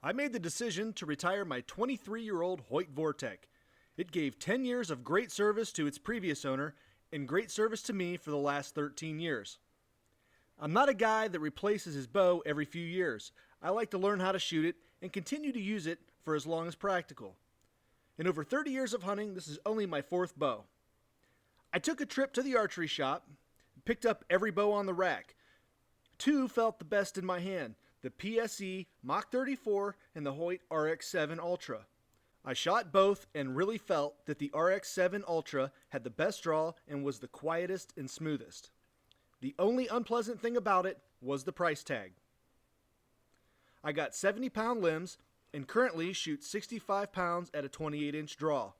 I made the decision to retire my 23-year-old Hoyt Vortec. It gave 10 years of great service to its previous owner and great service to me for the last 13 years. I'm not a guy that replaces his bow every few years. I like to learn how to shoot it and continue to use it for as long as practical. In over 30 years of hunting, this is only my fourth bow. I took a trip to the archery shop, picked up every bow on the rack. Two felt the best in my hand, the PSE Mach 34 and the Hoyt RX7 Ultra. I shot both and really felt that the RX7 Ultra had the best draw and was the quietest and smoothest. The only unpleasant thing about it was the price tag. I got 70-pound limbs and currently shoot 65 pounds at a 28-inch draw.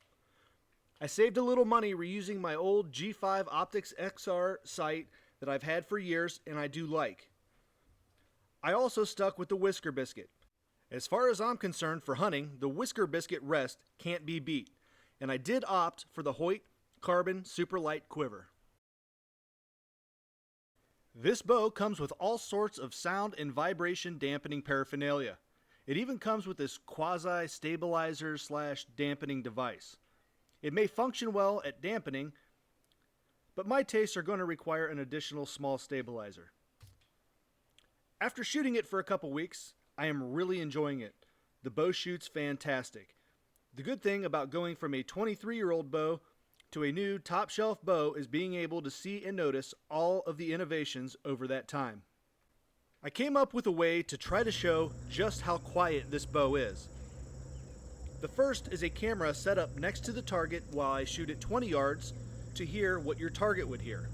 I saved a little money reusing my old G5 Optics XR sight that I've had for years and I do like. I also stuck with the Whisker Biscuit. As far as I'm concerned for hunting, the Whisker Biscuit rest can't be beat, and I did opt for the Hoyt Carbon Super Light Quiver. This bow comes with all sorts of sound and vibration dampening paraphernalia. It even comes with this quasi-stabilizer / dampening device. It may function well at dampening, but my tastes are going to require an additional small stabilizer. After shooting it for a couple weeks, I am really enjoying it. The bow shoots fantastic. The good thing about going from a 23-year-old bow to a new top-shelf bow is being able to see and notice all of the innovations over that time. I came up with a way to try to show just how quiet this bow is. The first is a camera set up next to the target while I shoot at 20 yards to hear what your target would hear.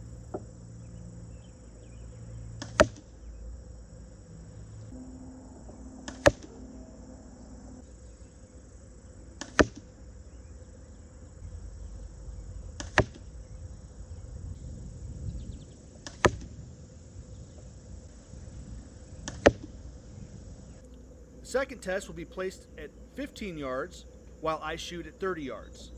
Second test will be placed at 15 yards while I shoot at 30 yards.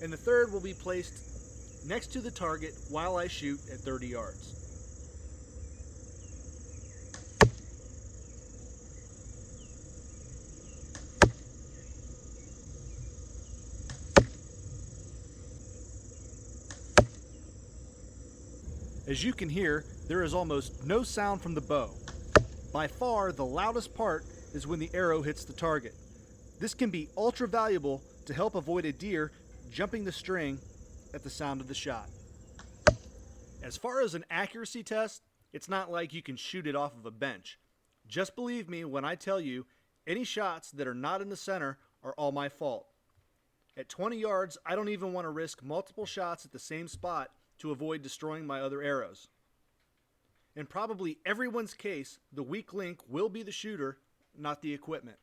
And the third will be placed next to the target while I shoot at 30 yards. As you can hear, there is almost no sound from the bow. By far, the loudest part is when the arrow hits the target. This can be ultra valuable to help avoid a deer jumping the string at the sound of the shot. As far as an accuracy test, it's not like you can shoot it off of a bench. Just believe me when I tell you, any shots that are not in the center are all my fault. At 20 yards, I don't even want to risk multiple shots at the same spot to avoid destroying my other arrows. In probably everyone's case, the weak link will be the shooter, not the equipment.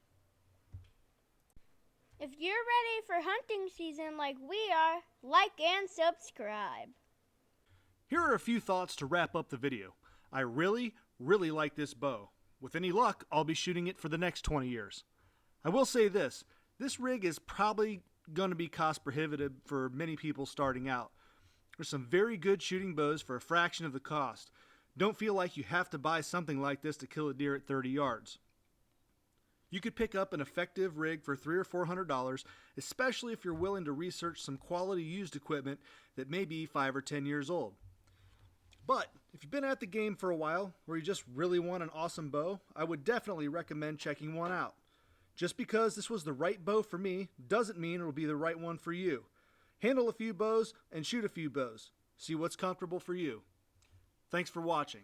If you're ready for hunting season like we are, like and subscribe. Here are a few thoughts to wrap up the video. I really like this bow. With any luck, I'll be shooting it for the next 20 years. I will say this rig is probably going to be cost prohibitive for many people starting out. There's some very good shooting bows for a fraction of the cost. Don't feel like you have to buy something like this to kill a deer at 30 yards. You could pick up an effective rig for $300 or $400, especially if you're willing to research some quality used equipment that may be 5 or 10 years old. But if you've been at the game for a while, or you just really want an awesome bow, I would definitely recommend checking one out. Just because this was the right bow for me doesn't mean it'll be the right one for you. Handle a few bows and shoot a few bows. See what's comfortable for you. Thanks for watching.